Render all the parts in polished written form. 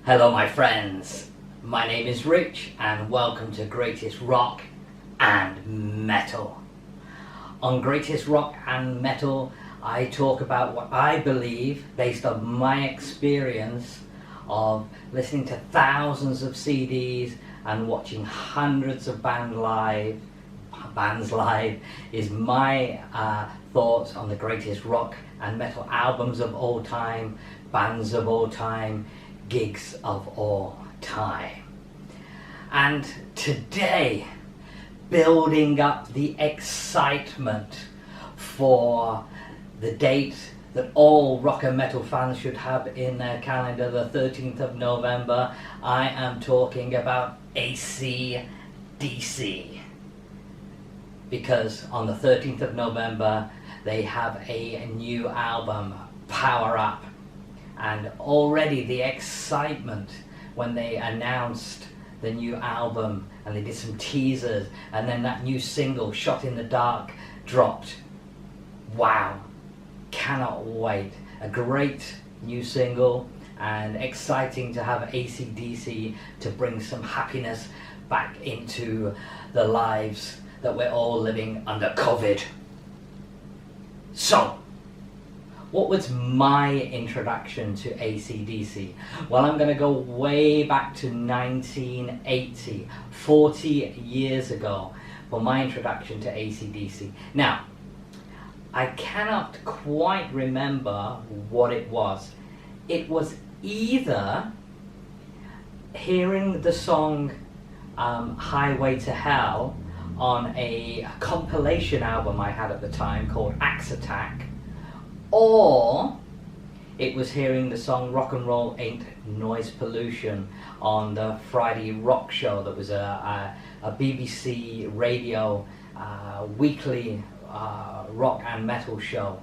Hello my friends, my name is Rich and welcome to Greatest Rock and Metal. On Greatest Rock and Metal I talk about what I believe based on my experience of listening to thousands of CDs and watching hundreds of bands live is my thoughts on the greatest rock and metal albums of all time, bands of all time, gigs of all time. And today, building up the excitement for the date that all rock and metal fans should have in their calendar, the 13th of November, I am talking about AC/DC. Because on the 13th of November, they have a new album, Power Up. And already the excitement when they announced the new album and they did some teasers and then that new single, Shot in the Dark, dropped. Wow, cannot wait. A great new single and exciting to have AC/DC to bring some happiness back into the lives that we're all living under COVID. So, what was my introduction to AC/DC? Well, I'm going to go way back to 1980, 40 years ago, for my introduction to AC/DC. Now, I cannot quite remember what it was. It was either hearing the song Highway to Hell on a compilation album I had at the time called Axe Attack, or it was hearing the song Rock and Roll Ain't Noise Pollution on the Friday Rock Show that was a BBC radio weekly rock and metal show,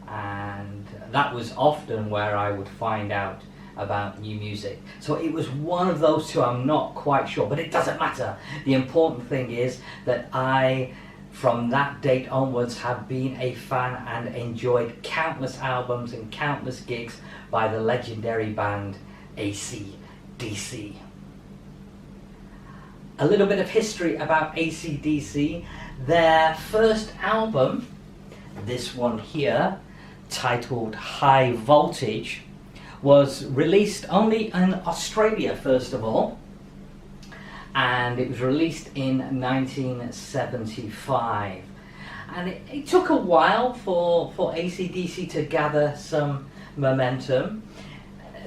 and that was often where I would find out about new music. So it was one of those two, I'm not quite sure, but it doesn't matter. The important thing is that I, from that date onwards, have been a fan and enjoyed countless albums and countless gigs by the legendary band AC/DC. A little bit of history about AC/DC. Their first album, this one here, titled High Voltage, was released only in Australia first of all, and it was released in 1975, and it took a while for AC/DC to gather some momentum.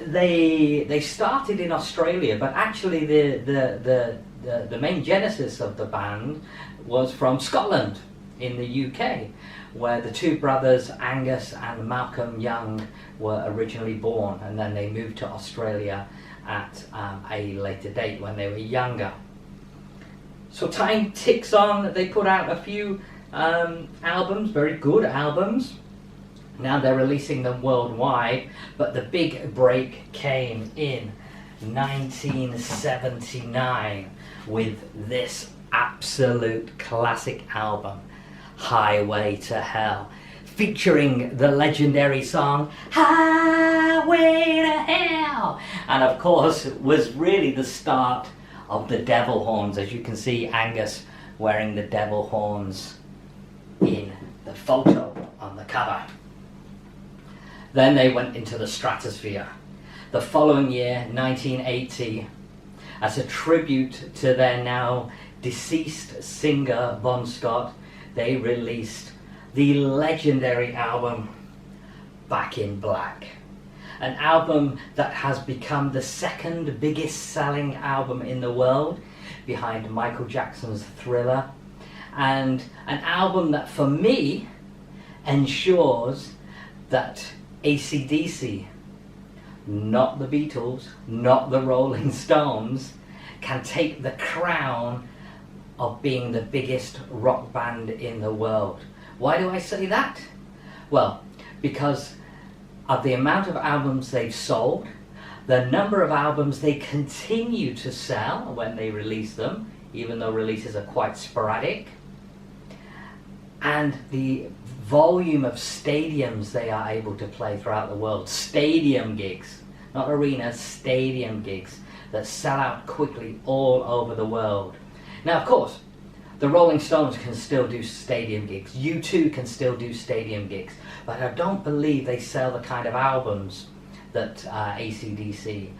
They started in Australia, but actually the main genesis of the band was from Scotland in the UK, where the two brothers Angus and Malcolm Young were originally born, and then they moved to Australia at a later date when they were younger. So time ticks on. They put out a few albums, very good albums. Now they're releasing them worldwide, but the big break came in 1979 with this absolute classic album, Highway to Hell, featuring the legendary song Highway to Hell, and of course it was really the start of the devil horns. As you can see, Angus wearing the devil horns in the photo on the cover. Then they went into the stratosphere. The following year, 1980, as a tribute to their now deceased singer Bon Scott, they released the legendary album Back in Black, an album that has become the second biggest selling album in the world behind Michael Jackson's Thriller, and an album that for me ensures that AC/DC, not the Beatles, not the Rolling Stones, can take the crown of being the biggest rock band in the world. Why do I say that? Well, because of the amount of albums they've sold, the number of albums they continue to sell when they release them, even though releases are quite sporadic, and the volume of stadiums they are able to play throughout the world, stadium gigs, not arenas, stadium gigs that sell out quickly all over the world. Now, of course, the Rolling Stones can still do stadium gigs. U2 can still do stadium gigs. But I don't believe they sell the kind of albums that AC/DC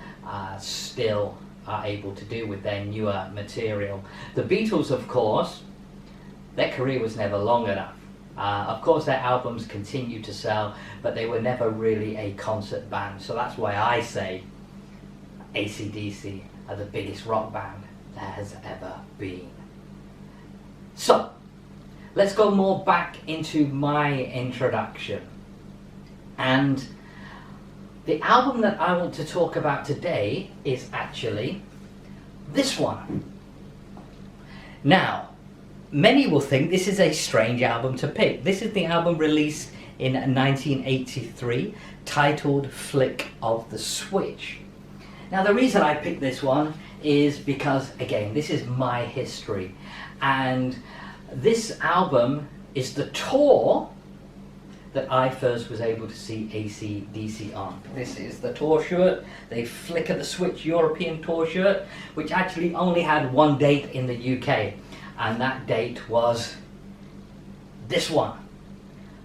still are able to do with their newer material. The Beatles, of course, their career was never long enough. Of course, their albums continued to sell, but they were never really a concert band. So that's why I say AC/DC are the biggest rock band there has ever been. So, let's go more back into my introduction. And the album that I want to talk about today is actually this one. Now, many will think this is a strange album to pick. This is the album released in 1983, titled Flick of the Switch. Now, the reason I picked this one is because, again, this is my history. And this album is the tour that I first was able to see AC/DC on. This is the tour shirt, the Flick of the Switch European tour shirt, which actually only had one date in the UK. And that date was this one,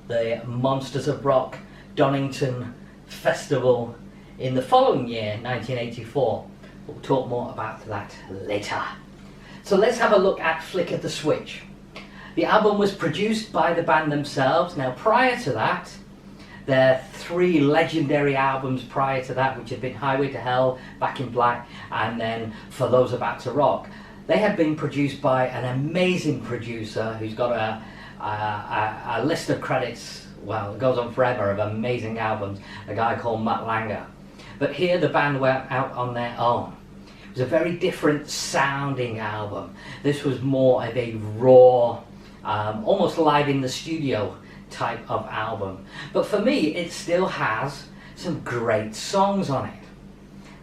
the Monsters of Rock Donington Festival in the following year, 1984. We'll talk more about that later. So let's have a look at Flick of the Switch. The album was produced by the band themselves. Now, prior to that, their three legendary albums prior to that, which had been Highway to Hell, Back in Black, and then For Those About to Rock, they had been produced by an amazing producer who's got a list of credits, well, it goes on forever, of amazing albums, a guy called Matt Langer. But here the band went out on their own. It was a very different sounding album. This was more of a raw, almost live in the studio type of album. But for me, it still has some great songs on it.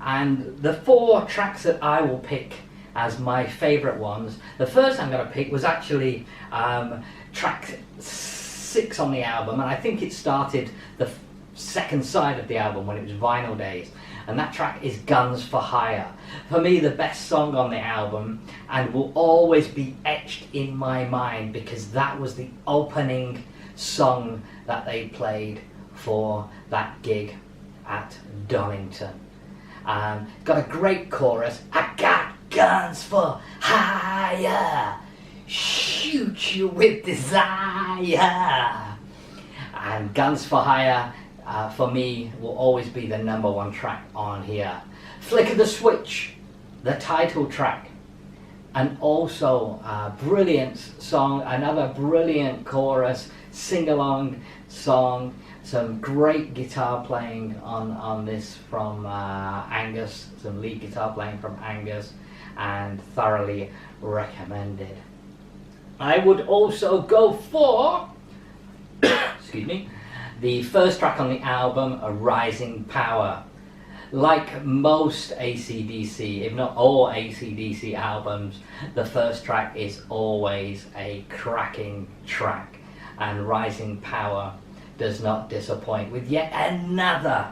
And the four tracks that I will pick as my favourite ones, the first I'm going to pick was actually track 6 on the album, and I think it started the second side of the album when it was vinyl days, and that track is Guns for Hire. For me, the best song on the album, and will always be etched in my mind because that was the opening song that they played for that gig at Donington. Got a great chorus. I got guns for hire, shoot you with desire. And Guns for Hire, for me, will always be the number one track on here. Flick of the Switch, the title track, and also a brilliant song, another brilliant chorus, sing-along song, some great guitar playing on this from Angus, some lead guitar playing from Angus, and thoroughly recommended. I would also go for excuse me, the first track on the album, A Rising Power. Like most AC/DC, if not all AC/DC albums, the first track is always a cracking track, and Rising Power does not disappoint with yet another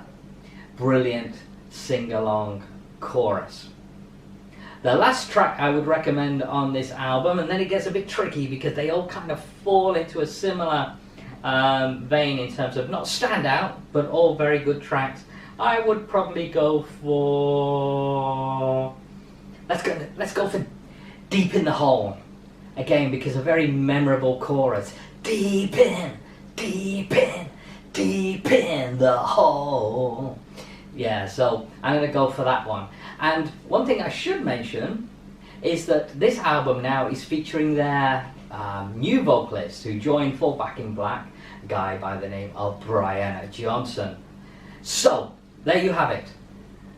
brilliant sing-along chorus. The last track I would recommend on this album, and then it gets a bit tricky because they all kind of fall into a similar vein in terms of not standout, but all very good tracks. I would probably go for, let's go for Deep in the Hole, again because a very memorable chorus. Deep in, deep in, deep in the hole. Yeah, so I'm going to go for that one. And one thing I should mention is that this album now is featuring their new vocalist who joined for Back in Black, a guy by the name of Brian Johnson. So, there you have it.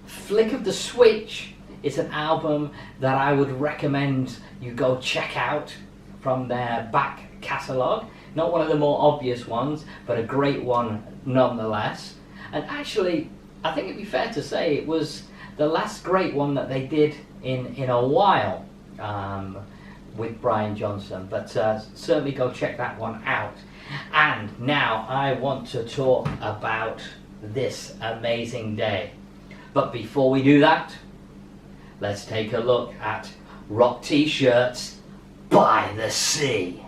Flick of the Switch is an album that I would recommend you go check out from their back catalogue. Not one of the more obvious ones, but a great one nonetheless. And actually, I think it'd be fair to say it was the last great one that they did in a while with Brian Johnson. But certainly go check that one out. And now I want to talk about this amazing day. But before we do that, let's take a look at rock t-shirts by the sea.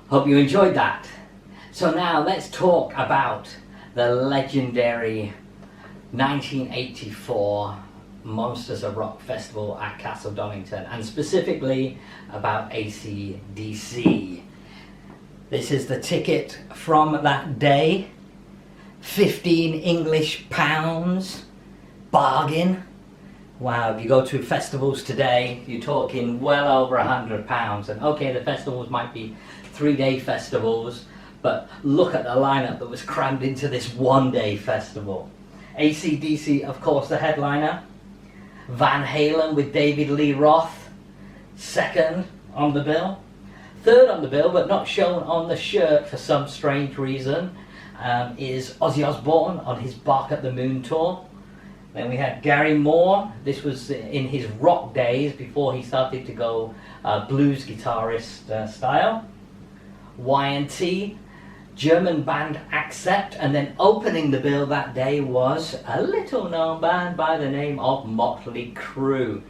Hope you enjoyed that. So now let's talk about the legendary 1984 Monsters of Rock Festival at Castle Donington, and specifically about AC/DC. This is the ticket from that day. 15 English pounds. Bargain. Wow, if you go to festivals today, you're talking well over £100. And okay, the festivals might be 3-day festivals, but look at the lineup that was crammed into this one-day festival. AC/DC, of course, the headliner. Van Halen with David Lee Roth, second on the bill. Third on the bill, but not shown on the shirt for some strange reason, is Ozzy Osbourne on his Bark at the Moon tour. Then we had Gary Moore. This was in his rock days before he started to go blues guitarist style. Y&T, German band Accept, and then opening the bill that day was a little known band by the name of Motley Crue.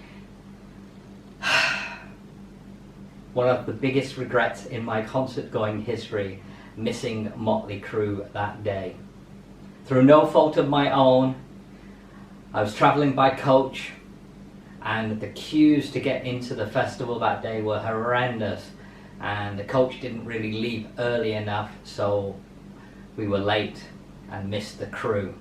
One of the biggest regrets in my concert going history, missing Motley Crue that day. Through no fault of my own, I was travelling by coach, and the queues to get into the festival that day were horrendous, and the coach didn't really leave early enough, so we were late and missed the Crue.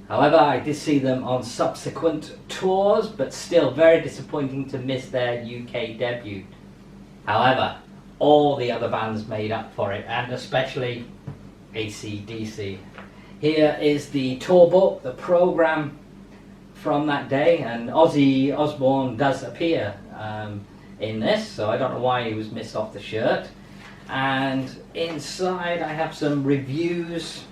However, I did see them on subsequent tours, but still very disappointing to miss their UK debut. However, all the other bands made up for it, and especially AC/DC. Here is the tour book, the programme from that day, and Ozzy Osbourne does appear in this, so I don't know why he was missed off the shirt. And inside I have some reviews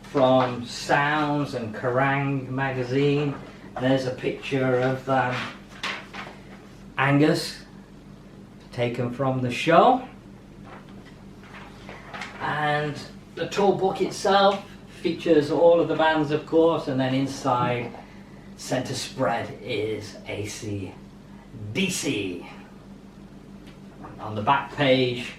from Sounds and Kerrang magazine. There's a picture of Angus taken from the show, and the tour book itself features all of the bands, of course, and then inside, center spread is AC/DC. On the back page,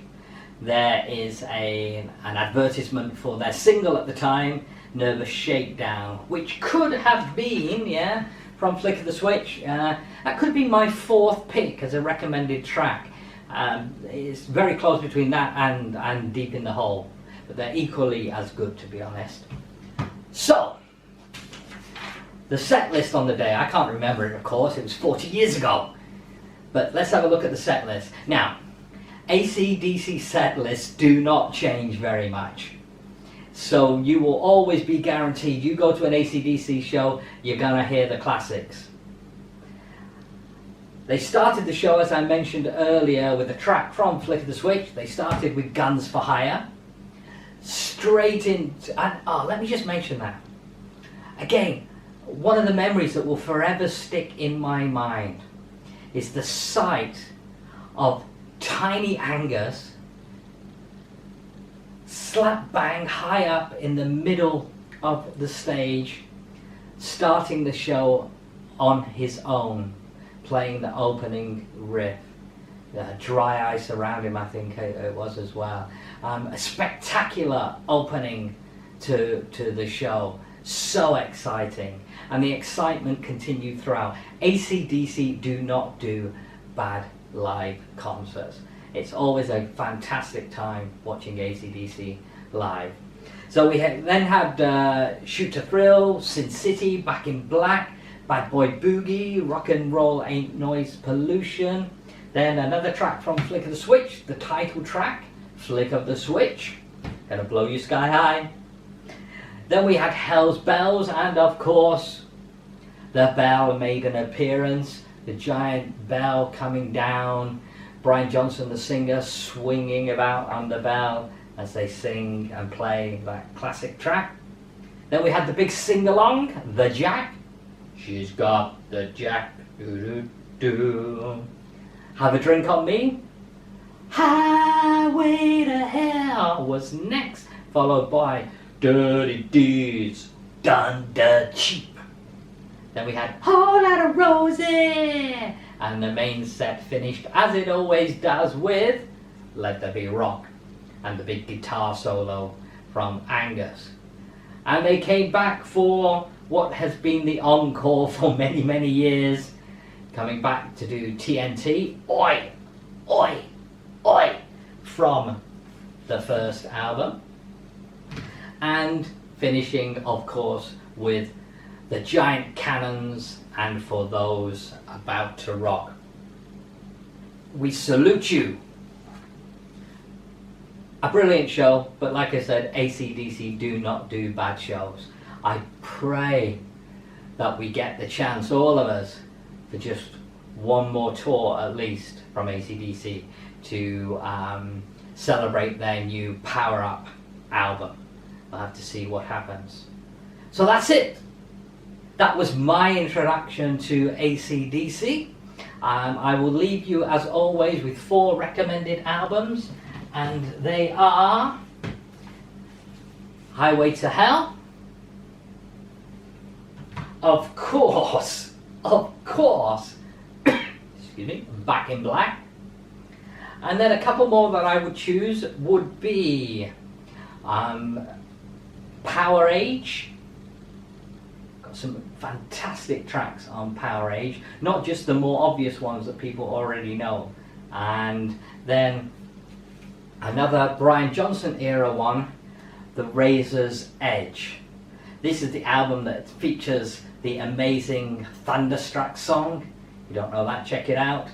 there is an advertisement for their single at the time, Nervous Shakedown, which could have been, from Flick of the Switch. That could have been my 4th pick as a recommended track. It's very close between that and Deep in the Hole, but they're equally as good, to be honest. So, the set list on the day, I can't remember it, of course, it was 40 years ago, but let's have a look at the set list. Now, AC/DC set lists do not change very much, so you will always be guaranteed, you go to an AC/DC show, you're gonna hear the classics. They started the show, as I mentioned earlier, with a track from Flick of the Switch. They started with Guns for Hire. Straight into, let me just mention that. Again, one of the memories that will forever stick in my mind is the sight of Tiny Angus slap bang high up in the middle of the stage, starting the show on his own, playing the opening riff. Dry Ice around him, I think it was as well. A spectacular opening to the show, so exciting, and the excitement continued throughout. AC/DC do not do bad live concerts. It's always a fantastic time watching AC/DC live. So we then had Shoot to Thrill, Sin City, Back in Black, Bad Boy Boogie, Rock and Roll Ain't Noise Pollution. Then another track from Flick of the Switch, the title track, Flick of the Switch, Gonna Blow You Sky High. Then we had Hell's Bells, and of course, The bell made an appearance, the giant bell coming down, Brian Johnson the singer swinging about on the bell as they sing and play that classic track. Then we had the big sing-along, the Jack. She's got the Jack, do-do-do. Have a Drink on Me. Highway to Hell was next, followed by Dirty Deeds, Done Dirt Cheap. Then we had Whole Lot of Rosie, and the main set finished, as it always does, with Let There Be Rock, and the big guitar solo from Angus. And they came back for what has been the encore for many, many years, coming back to do TNT, Oi, Oi, Oi, from the first album, and finishing, of course, with the Giant Cannons and For Those About to Rock. We salute you. A brilliant show, but like I said, AC/DC do not do bad shows. I pray that we get the chance, all of us, for just one more tour at least from AC/DC to celebrate their new Power Up album. We'll have to see what happens. So that's it. That was my introduction to AC/DC. I will leave you, as always, with 4 recommended albums, and they are Highway to Hell, of course, excuse me, Back in Black, and then a couple more that I would choose would be Power Age. Got some fantastic tracks on Power Age, not just the more obvious ones that people already know. And then another Brian Johnson era one, The Razor's Edge. This is the album that features the amazing Thunderstruck song. If you don't know that, check it out.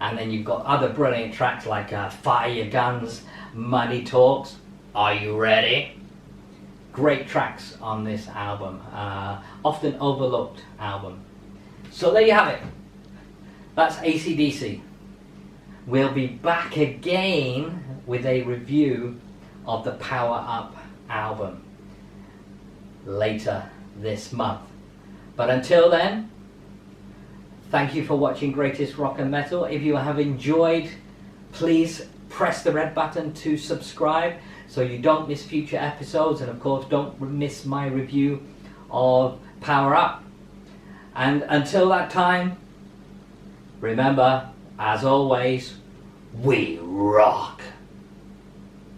And then you've got other brilliant tracks like Fire Your Guns, Money Talks, Are You Ready? Great tracks on this album, often overlooked album. So there you have it. That's AC/DC. We'll be back again with a review of the Power Up album later this month. But until then, thank you for watching Greatest Rock and Metal. If you have enjoyed, please press the red button to subscribe so you don't miss future episodes, and of course don't miss my review of Power Up. And until that time, remember, as always, we rock.